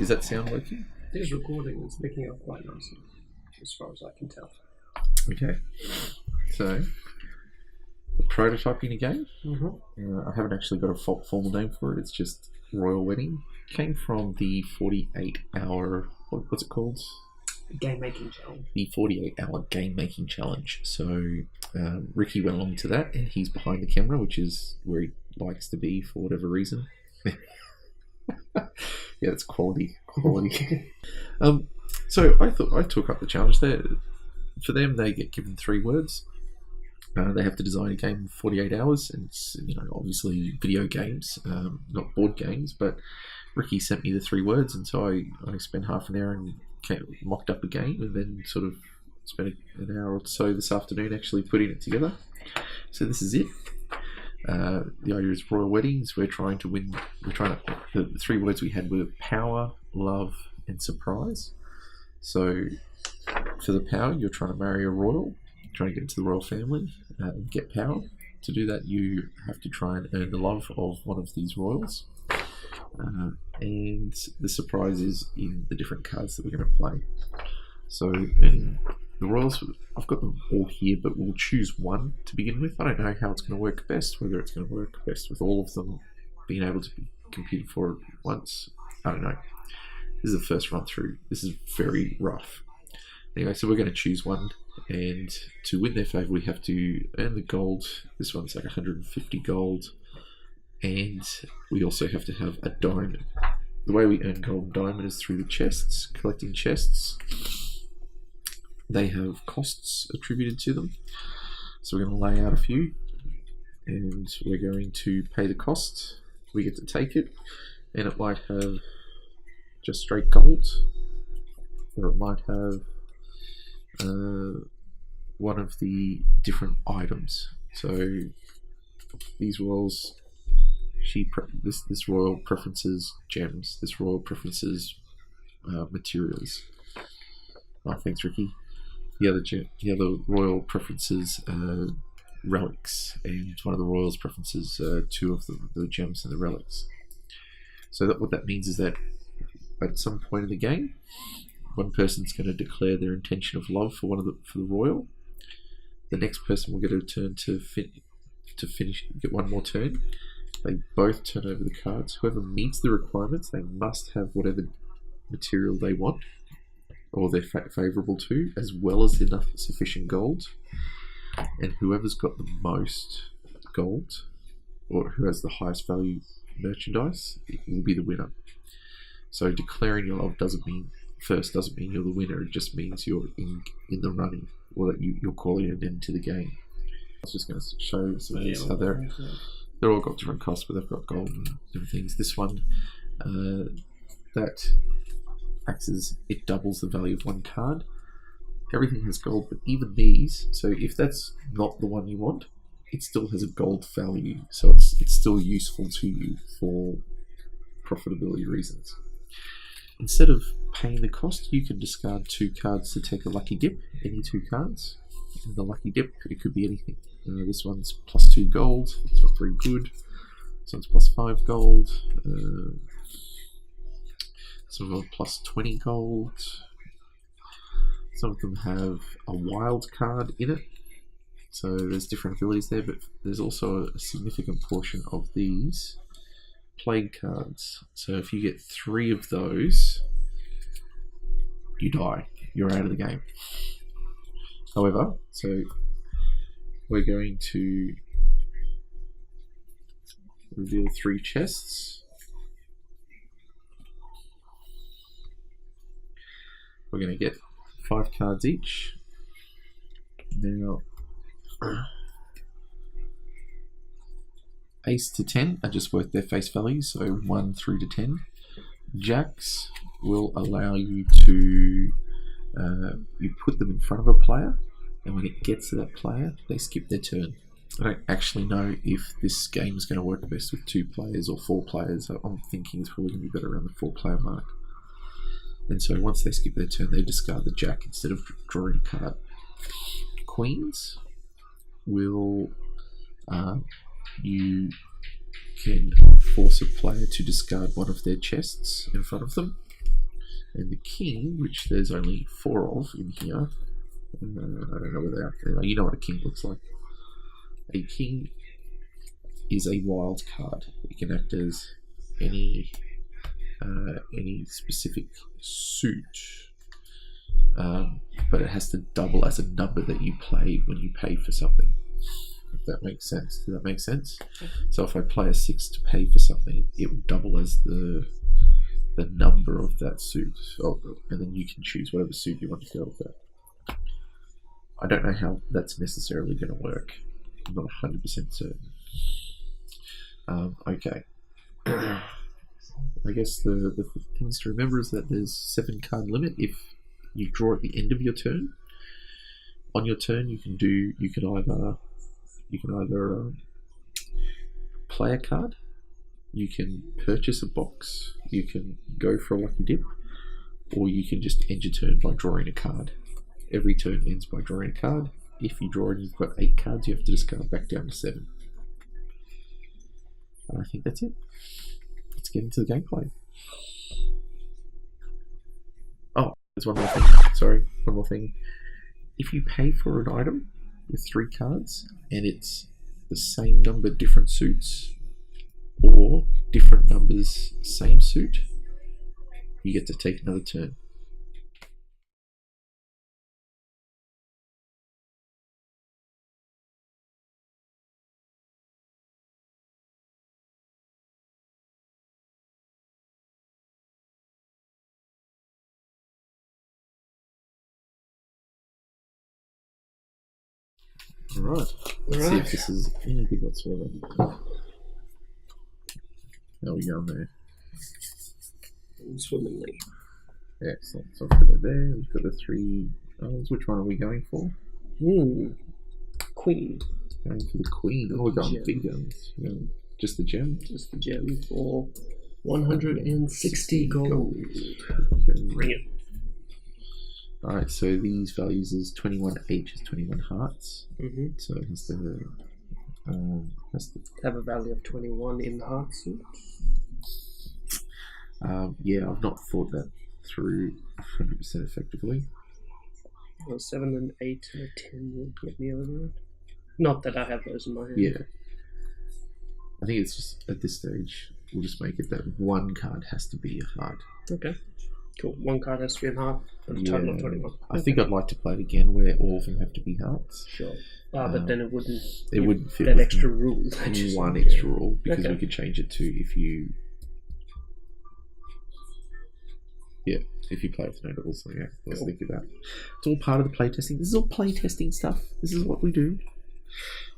Does that sound working? It is recording. It's picking up quite nicely, as far as I can tell. Okay. So, prototyping a game. I haven't actually got a formal name for it. It's just Royal Wedding. Came from the 48-hour... What's it called? Game making challenge. The 48-hour game making challenge. So Ricky went along to that, and he's behind the camera, which is where he likes to be for whatever reason. Yeah, it's quality. So I thought I took up the challenge there. For them, they get given 3 words. They have to design a game in 48 hours, and it's, obviously video games, not board games. But Ricky sent me the 3 words, and so I spent half an hour and mocked up a game, and then sort of spent an hour or so this afternoon actually putting it together. So this is it. The idea is Royal Weddings. The 3 words we had were power, love, and surprise. So for the power, you're trying to marry a royal, trying to get into the royal family, and get power. To do that, you have to try and earn the love of one of these royals. And the surprise is in the different cards that we're going to play. So in the royals, I've got them all here, but we'll choose one to begin with. I don't know how it's going to work best, whether it's going to work best with all of them being able to be competed for at once. I don't know. This is the first run through. This is very rough. Anyway, so we're going to choose one, and to win their favour we have to earn the gold. This one's like 150 gold, and we also have to have a diamond. The way we earn gold and diamond is through the chests, collecting chests. They have costs attributed to them, so we're going to lay out a few, and we're going to pay the cost. We get to take it, and it might have just straight gold, or it might have one of the different items. So these royals, this royal preferences gems, this royal preferences materials. Oh, thanks, Ricky. The other royal preferences relics, and one of the royals preferences 2 of the gems and the relics. So what that means is that at some point in the game, one person's going to declare their intention of love for the royal. The next person will get a turn to finish, get one more turn. They both turn over the cards. Whoever meets the requirements, they must have whatever material they want, or they're favourable to, as well as enough sufficient gold. And whoever's got the most gold, or who has the highest value merchandise, will be the winner. So declaring your love doesn't mean you're the winner. It just means you're in the running, or that you're calling an end to the game. I was just going to show some of these. How they're all got different costs, but they've got gold and different things. This one, that acts as it doubles the value of one card. Everything has gold, but even these. So if that's not the one you want, it still has a gold value. So it's still useful to you for profitability reasons. Instead of paying the cost, you can discard 2 cards to take a lucky dip, any 2 cards. And the lucky dip, it could be anything. This one's plus 2 gold, it's not very good. This one's plus 5 gold. Some of them are plus 20 gold. Some of them have a wild card in it. So there's different abilities there, but there's also a significant portion of these plague cards. So if you get 3 of those, you die. You're out of the game. However, so we're going to reveal 3 chests. We're going to get 5 cards each. Now, Ace to 10 are just worth their face value, so 1 through to 10. Jacks will allow you to you put them in front of a player, and when it gets to that player, they skip their turn. I don't actually know if this game is going to work best with 2 players or 4 players. I'm thinking it's probably going to be better around the 4-player mark. And so once they skip their turn, they discard the jack instead of drawing a card. Queens will you can force a player to discard one of their chests in front of them. And the king, which there's only 4 of in here. I don't know where they are. Anyway, you know what a king looks like. A king is a wild card. It can act as any specific suit, but it has to double as a number that you play when you pay for something. If that makes sense. Does that make sense? So if I play a 6 to pay for something, it will double as the number of that suit. And then you can choose whatever suit you want to go with that. I don't know how that's necessarily going to work. I'm not 100% certain. Okay. I guess the things to remember is that there's 7 card limit if you draw at the end of your turn. On your turn, you can either play a card, you can purchase a box, you can go for a lucky dip, or you can just end your turn by drawing a card. Every turn ends by drawing a card. If you draw and you've got 8 cards, you have to discard back down to 7. And I think that's it. Let's get into the gameplay. Oh, there's one more thing. Sorry, one more thing. If you pay for an item with 3 cards and it's the same number different suits, or different numbers same suit, you get to take another turn. Alright, let's see if this is any good whatsoever. How are we going there? Swimmingly. Excellent. So I've got it there. We've got the 3 islands. Which one are we going for? Queen. Going for the queen. Oh, we're going big guns. Yeah. Just the gem? Just the gem for 160 gold. Okay. Bring it. Alright, so these values is 21H is 21 hearts. So it has to have a value of 21 in the heart suit. Yeah, I've not thought that through 100% effectively. Well, 7 and 8 and 10 will get me over it. Not that I have those in my hand. Yeah. I think it's just, at this stage, we'll just make it that 1 card has to be a heart. Okay. Cool. 1 card has to be in heart, but a total of 21. I think I'd like to play it again where all of them have to be hearts. Sure. But then it wouldn't. It wouldn't fit that with extra rule. One extra rule, because we could change it to if you play with no doubles. So yeah, let's think of that. It's all part of the playtesting. This is all playtesting stuff. This is what we do.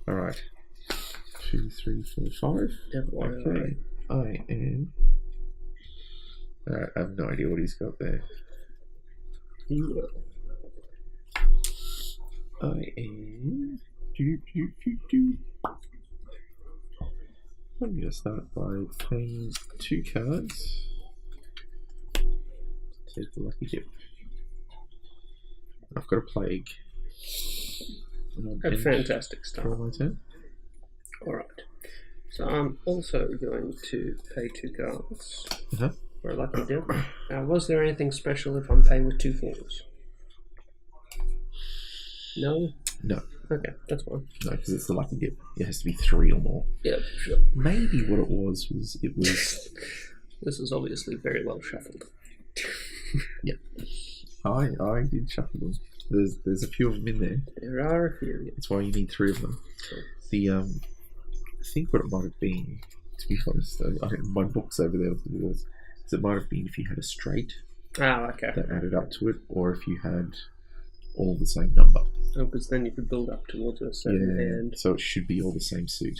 All right. 2, 3, 4, 5. Okay. I am. I have no idea what he's got there. You will. I am. I'm going to start by playing 2 cards. Take the lucky dip. I've got a plague. A fantastic start. For my turn. Alright. So I'm also going to pay 2 cards for a lucky dip. Now, was there anything special if I'm paying with 2 4s? No? No. Okay, that's fine. No, because it's the lucky dip. It has to be 3 or more. Yeah, sure. Maybe what it was. This is obviously very well shuffled. Yeah. I did shuffle them. There's a few of them in there. There are a few. That's why you need 3 of them. Sure. I think what it might have been, to be honest, I think my book's over there with the rules. So it might have been if you had a straight okay. that added up to it, or if you had all the same number. Oh, because then you could build up towards a certain hand. So it should be all the same suit,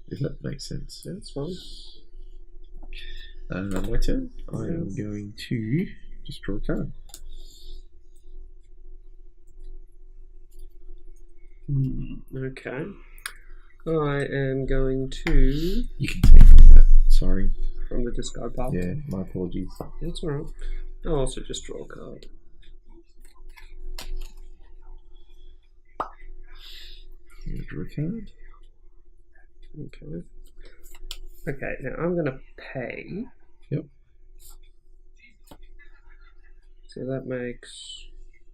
if that makes sense. Yeah, that's fine. My turn. I am going to just draw a card. Okay. I am going to... You can take that. Sorry. From the discard pile? Yeah, my apologies. That's alright. I'll also just draw a card. Draw a card. Okay. Okay, now I'm going to pay. Yep. So that makes...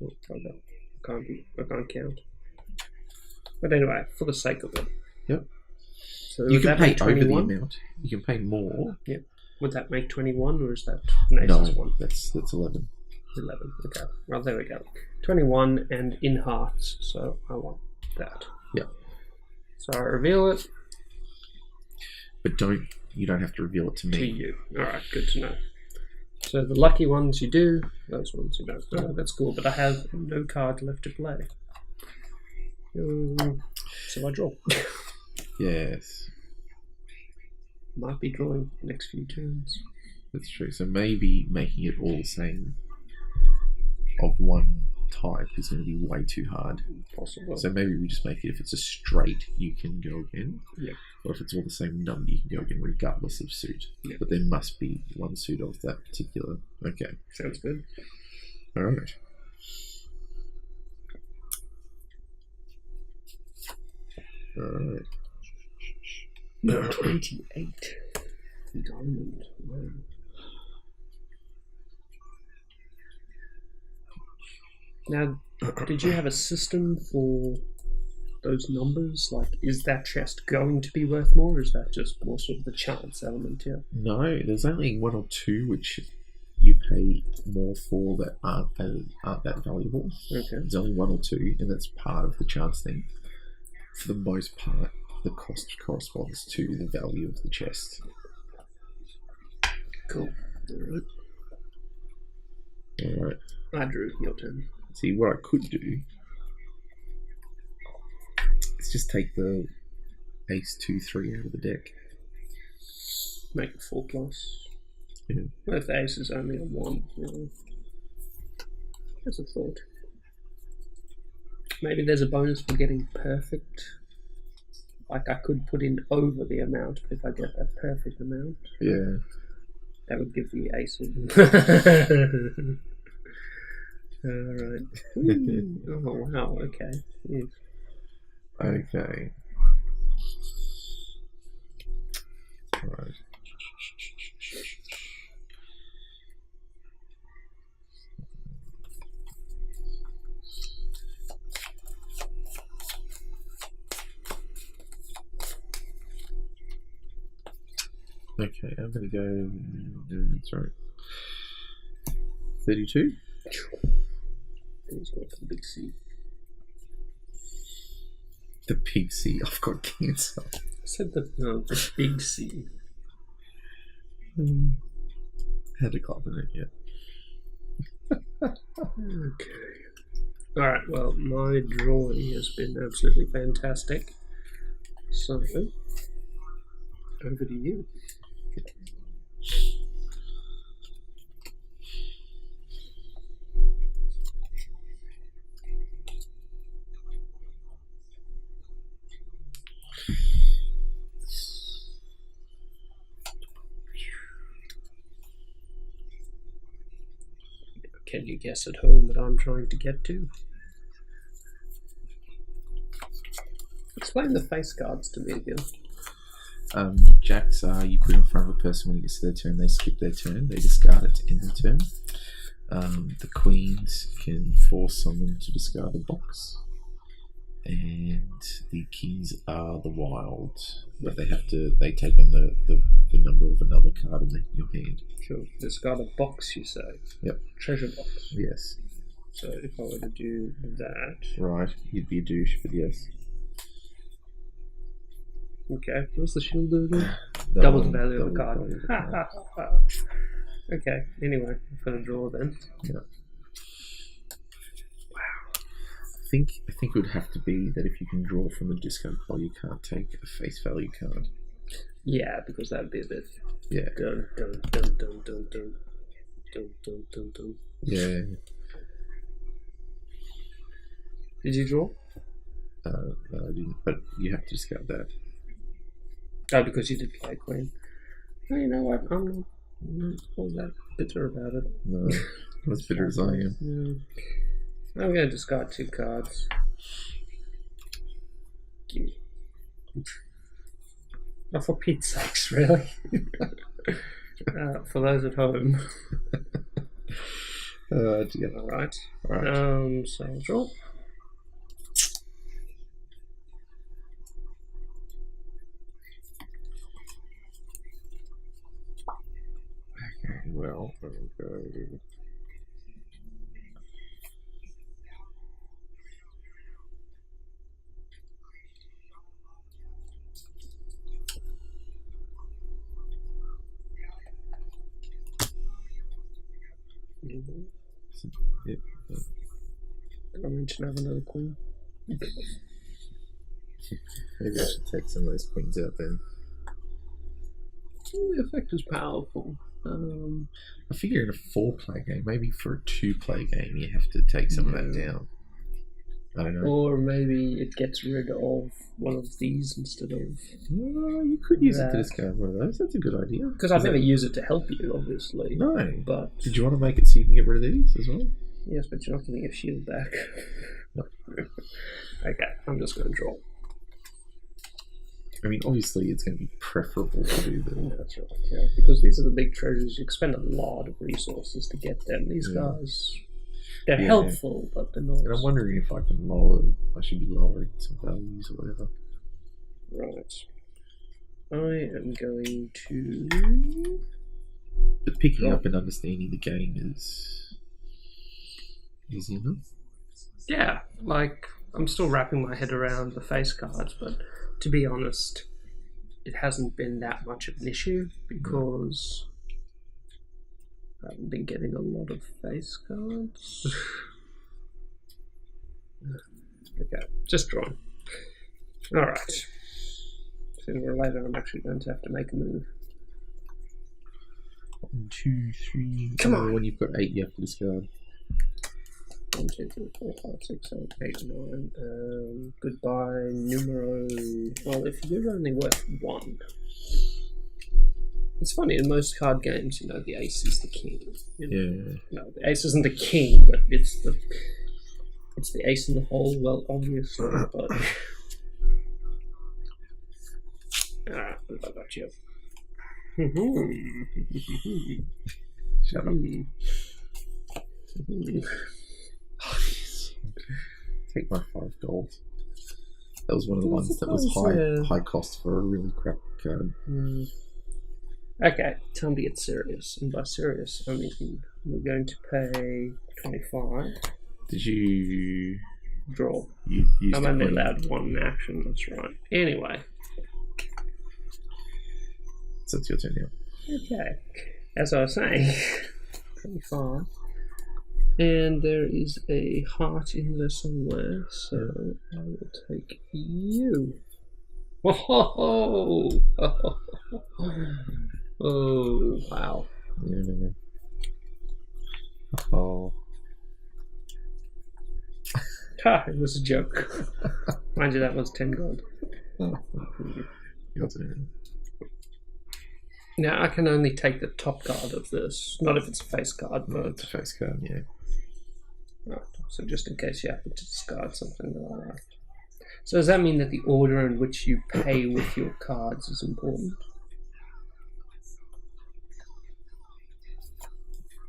Oh, I can't count. But anyway, for the sake of it. Yep. So you can pay over the 21? amount. You can pay more. Yep. Would that make 21, or is that Nace's one? That's 11. 11. Okay. Well, there we go. 21 and in hearts. So I want that. Yeah. So I reveal it. But you don't have to reveal it to me. To you. Alright, good to know. So the lucky ones you do, those ones you don't. Oh, that's cool, but I have no card left to play. So I draw. Yes. Might be drawing the next few turns. That's true. So maybe making it all the same of one type is going to be way too hard. Possible. So maybe we just make it, if it's a straight, you can go again. Yeah. Or if it's all the same number, you can go again regardless of suit. Yeah. But there must be one suit of that particular. Okay. Sounds good. All right. All right. 28. Diamond. Wow. Now, did you have a system for those numbers? Like, is that chest going to be worth more, or is that just more sort of the chance element here? No, there's only one or two which you pay more for that aren't that valuable. Okay. There's only one or two, and that's part of the chance thing. For the most part, the cost corresponds to the value of the chest. Cool. Alright. Alright. I drew. Your turn. See, what I could do is just take the ace 2-3 out of the deck. Make it 4+. Yeah. What if the ace is only on 1? That's a thought. Maybe there's a bonus for getting perfect. Like, I could put in over the amount, but if I get that perfect amount, Yeah. that would give the ace. Alright. Oh, wow, okay. Yes. Okay. Alright. Okay, I'm gonna go. Sorry. 32. He's got the big C. The big C. I've got cancer. I said the big C. Had to compliment it, yeah. Okay. Alright, well, my drawing has been absolutely fantastic. So, over to you. Can you guess at home what I'm trying to get to? Explain the face cards to me again. Jacks are you put in front of a person when it gets to their turn, they skip their turn, they discard it to end the turn. The queens can force someone to discard a box. And the kings are the wild, but they take on the number of another card in your hand. Sure. Discard a box, you say? Yep. Treasure box. Yes. So if I were to do that... Right, you'd be a douche, but yes. Okay, what's the shield do again? Double the value of the card. Okay, anyway, I'm going to draw then. Yeah. I think it would have to be that if you can draw from a discard pile, you can't take a face value card. Yeah, because that'd be a bit... Yeah. Dun, dun, dun, dun, dun, dun. Dun, dun, dun, dun. Yeah. Did you draw? No, I didn't, but you have to discard that. Oh, because you did play queen. Oh, you know what? I'm not all that bitter about it. No, not as bitter as I am. Yeah. I'm going to discard 2 cards. Gimme. Oh, for Pete's sakes, really? For those at home. Together. Alright. Alright. So draw. Okay, well, we'll go. Yep. Did I mention I have another queen? Maybe I should take some of those queens out then. The effect is powerful. I figure in a 4-player game, maybe for a 2-player game, you have to take some of that down. I don't know. Or maybe it gets rid of one of these instead of. Well, you could use it to discard one of those. That's a good idea. Because I'd never use it to help you, obviously. No. But did you want to make it so you can get rid of these as well? Yes, but you're not getting a shield back. No. Okay, I'm just going to draw. I mean, obviously, it's going to be preferable to do that. That's right, yeah. Because these are the big treasures. You expend a lot of resources to get them. These guys, they're helpful, but they're not. And I'm wondering if I can lower. I should be lowering some values or whatever. Right. I am going to. But picking up and understanding the game is easy enough. Yeah, like I'm still wrapping my head around the face cards, but to be honest, it hasn't been that much of an issue because I haven't been getting a lot of face cards. Okay, just drawing. Alright. Sooner or later I'm actually going to have to make a move. 1, 2, 3. Come on! When you've got 8, you have to discard. 1, 2, 3, 4, 5, 6, 7, 8, 9. Goodbye, numero. Well, if you're only worth 1. It's funny, in most card games, you know, the ace is the king. Yeah. No, the ace isn't the king, but it's the ace in the hole, well, obviously, but. What have I got you? Shut up. Take my 5 gold. That was one of the ones that was high cost for a really crap card. Okay, time to get serious. And by serious, I mean we're going to pay 25. Did you draw? You used I'm only allowed 1 action, that's right. Anyway. So it's your turn now. Okay. As I was saying, 25. And there is a heart in there somewhere, so I will take you. Oh, oh wow. Yeah. Oh. Ha, it was a joke. Mind you, that was 10 gold. Your turn. Now, I can only take the top card of this. Not if it's a face card, but... It's a face card, yeah. Right, so just in case you happen to discard something that I like. So does that mean that the order in which you pay with your cards is important?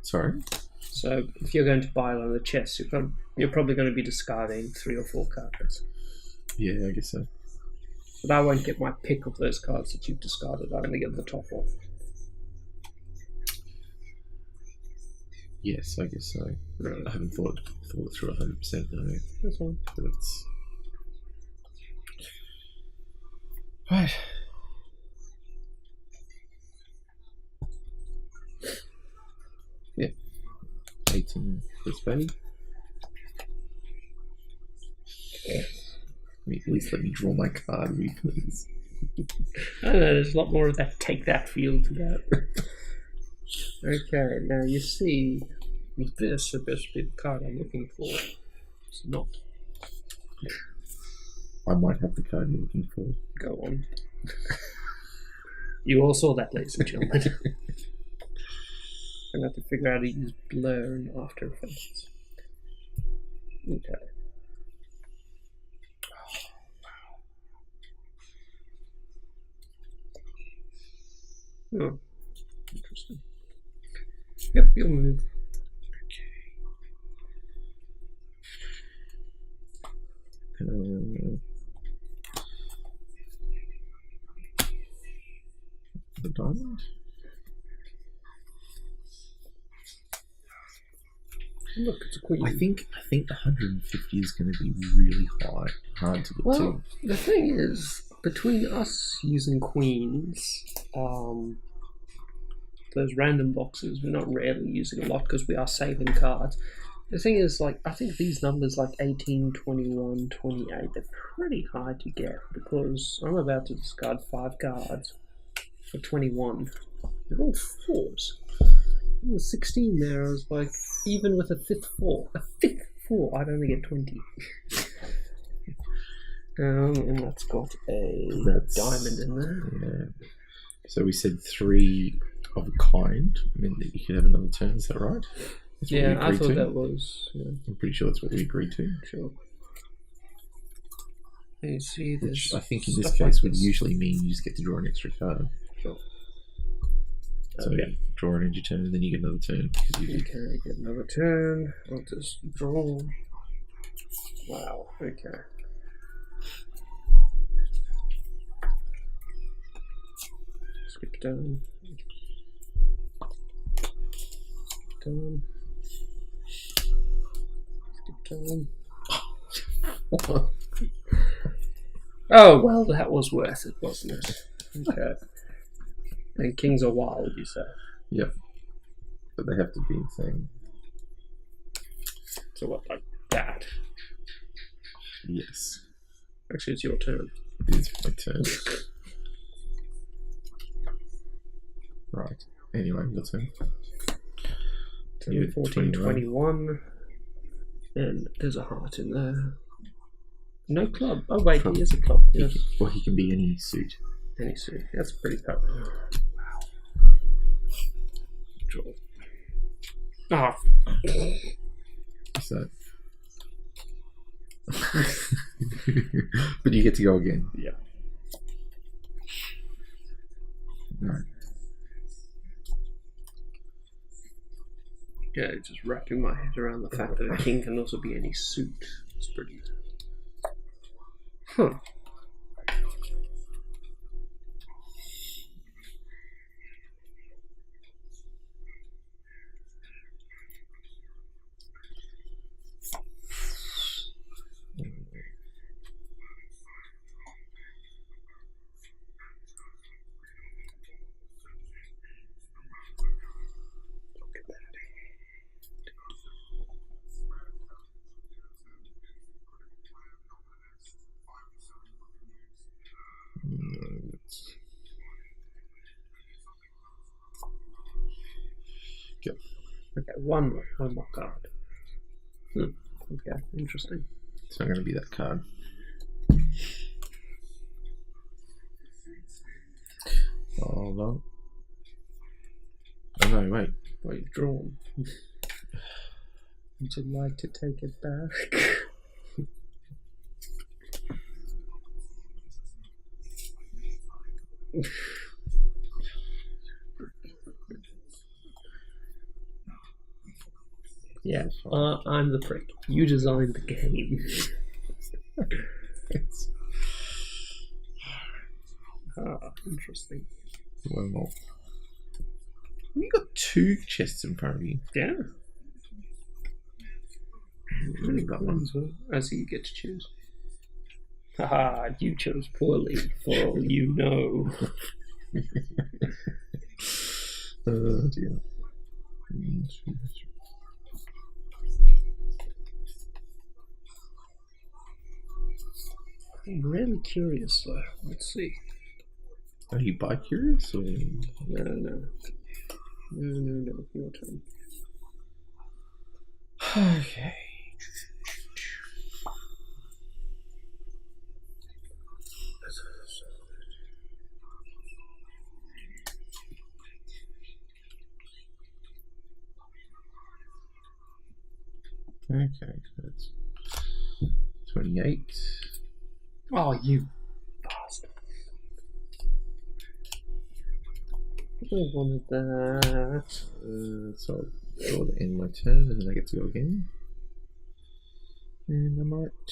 Sorry? So if you're going to buy one of the chests, you're probably going to be discarding 3 or 4 cards. Yeah, I guess so. But I won't get my pick of those cards that you've discarded. I only get the top one. Yes, I guess so. Right. I haven't thought it through 100%. No. That's fine. But it's... Right. Yeah. 18 plus Betty. At least let me draw my card, please. I don't know, there's a lot more of that take that feel to that. Okay, now you see, this should be the card I'm looking for. It's not. I might have the card you're looking for. Go on. You all saw that, ladies and gentlemen. I'm going to have to figure out how to use blur and After Effects. Okay. Oh, interesting. Yep, you'll move. Okay. the diamond. Look, it's a queen. I think the 150 is going to be really hard to get to. The thing is, between us using queens, those random boxes, we're not rarely using a lot because we are saving cards. The thing is, like, I think these numbers like 18, 21, 28, they're pretty hard to get because I'm about to discard 5 cards for 21. They're all 4s. The 16 there, I was like, even with a fifth 4, I'd only get 20. And that's got a diamond in there. Yeah. So we said 3 of a kind meant that you could have another turn, is that right? Yeah, I thought that was... Yeah. I'm pretty sure that's what we agreed to. Sure. You see this. Which I think in this case would usually mean you just get to draw an extra card. Sure. So you draw an energy turn and then you get another turn. You can get another turn. I'll just draw. Wow, okay. Skip down. Skip down. Oh, well, that was worth it, wasn't it? Okay. And kings are wild, you say? Yep. But they have to be insane. So what, like that? Yes. Actually, it's your turn. It is my turn. Right. Anyway, your turn. 10, 14, 21. And there's a heart in there. No club. Oh, wait, he is a club. Yes. He can be any suit. Any suit. That's pretty powerful. Wow. Draw. Oh. What's that? But you get to go again. Yeah. Right. Yeah, just wrapping my head around the fact that a king can also be any suit. It's pretty... Huh. Yep. Okay, one more card. Okay, interesting. It's not going to be that card. Oh no. Oh no, wait. What you've drawn. Would you like to take it back? Yeah, I'm the prick. You designed the game. Interesting. Well, you got 2 chests in front of you. Yeah. You've only got one. I see you get to choose. Haha, you chose poorly, for all you know. Oh dear. I'm really curious though. Let's see. Are you bi-curious or? No. Your turn. Okay. Okay, that's 28. Oh, you bastard. I wanted that. So I'll draw to end my turn and then I get to go again. And I might...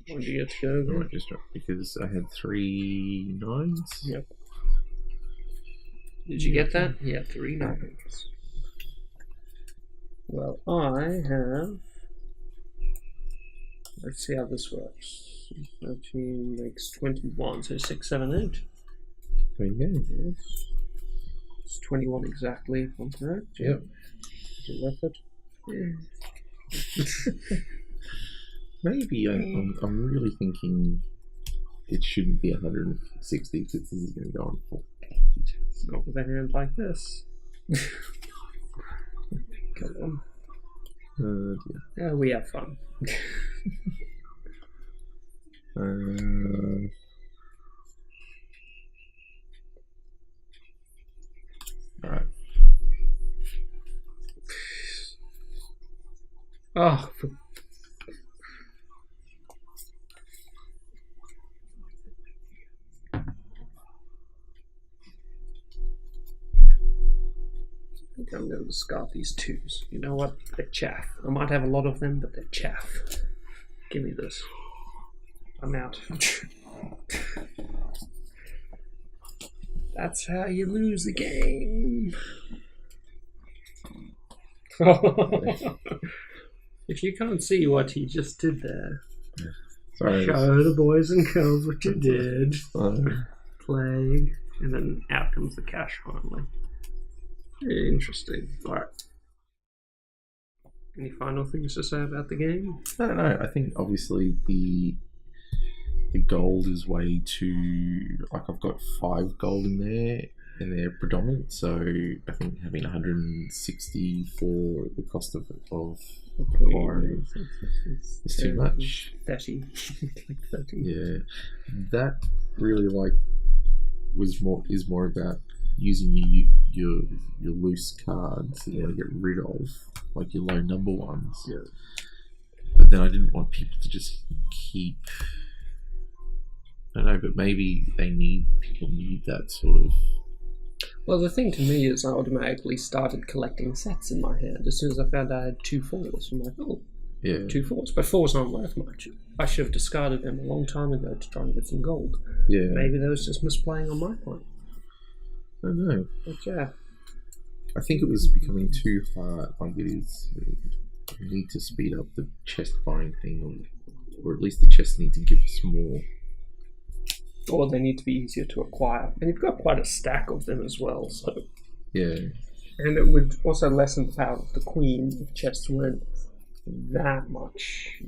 When do you get to go I again? might just drop because I had 3 9s. Yep. Did you get that? Yeah, 3 nines. Well, I have... Let's see how this works. 13 makes 21, so 6, 7, 8. There you go. Yes. It's 21 exactly, if I'm correct. Yep. Is it worth it? Yeah. Maybe I'm really thinking it shouldn't be 160 because this is going to go on for ages. Not with a hand like this. Come on. Yeah, we have fun. Alright. Oh, I think I'm going to discard these 2s. You know what? They're chaff. I might have a lot of them, but they're chaff. Give me this. I'm out. That's how you lose the game. If you can't see what he just did there, Sorry. show the boys and girls what you did. Plague, and then out comes the cash finally. Interesting. Alright. Any final things to say about the game? I don't know. I think obviously the gold is way too... Like, I've got 5 gold in there, and they're predominant, so I think having 160 for the cost of acquiring is too much. 30. Like 30. Yeah. That really, like, is more about using your loose cards that you want to get rid of, like your low number ones. Yeah. But then I didn't want people to just keep... I don't know, but maybe people need that sort of... Well, the thing to me is I automatically started collecting sets in my hand as soon as I found I had 2 4s. I'm like, oh, Yeah. 2 4s. But 4s aren't worth much. I should have discarded them a long time ago to try and get some gold. Yeah. Maybe that was just misplaying on my part. I don't know. But yeah. I think it was becoming too hard. Like, it is... You need to speed up the chest buying thing, or at least the chests need to give us more. Or they need to be easier to acquire. And you've got quite a stack of them as well, so... Yeah. And it would also lessen the power of the queen if chests weren't that much,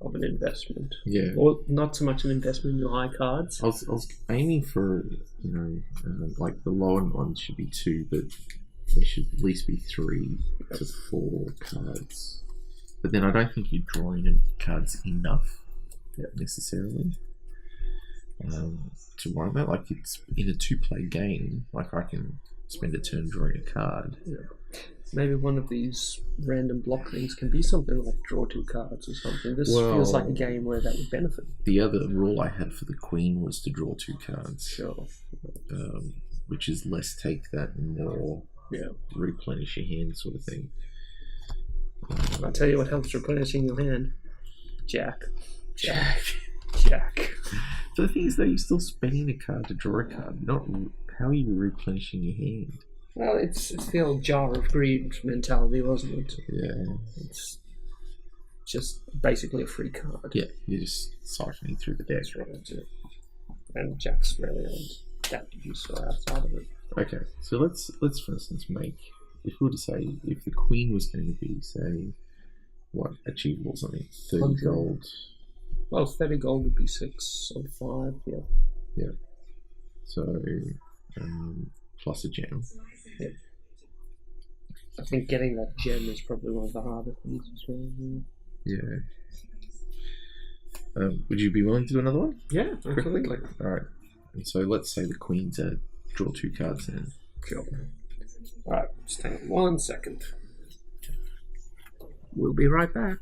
of an investment. Yeah. Or not so much an investment in your high cards. I was aiming for, like the lower ones should be 2, but they should at least be 3 to 4 cards. But then I don't think you're drawing in cards enough necessarily to warrant that. Like, it's in a 2-play game. Like, I can spend a turn drawing a card. Yeah. Maybe one of these random block things can be something like draw 2 cards or something. This feels like a game where that would benefit. The other rule I had for the queen was to draw 2 cards. Sure. Which is less take that and more replenish your hand sort of thing. I'll tell you what helps replenishing your hand. Jack. So the thing is, though, you're still spending a card to draw a card. How are you replenishing your hand? Well, it's the old jar of greed mentality, wasn't it? Yeah. It's just basically a free card. Yeah, you're just cycling through the deck. That's right, that's it. And Jack's really that useful outside of it. Okay, so let's for instance make, if we were to say, if the queen was going to be, say, what, achievable something, 30 100. gold. Well, 30 gold would be 6 or 5, yeah. Yeah. So, plus a gem. Yeah. I think getting that gem is probably one of the harder things as well. Yeah. Would you be willing to do another one? Yeah, absolutely. Alright. And so let's say the queen's a draw 2 cards in. Cool. Alright, just hang on 1 second. We'll be right back.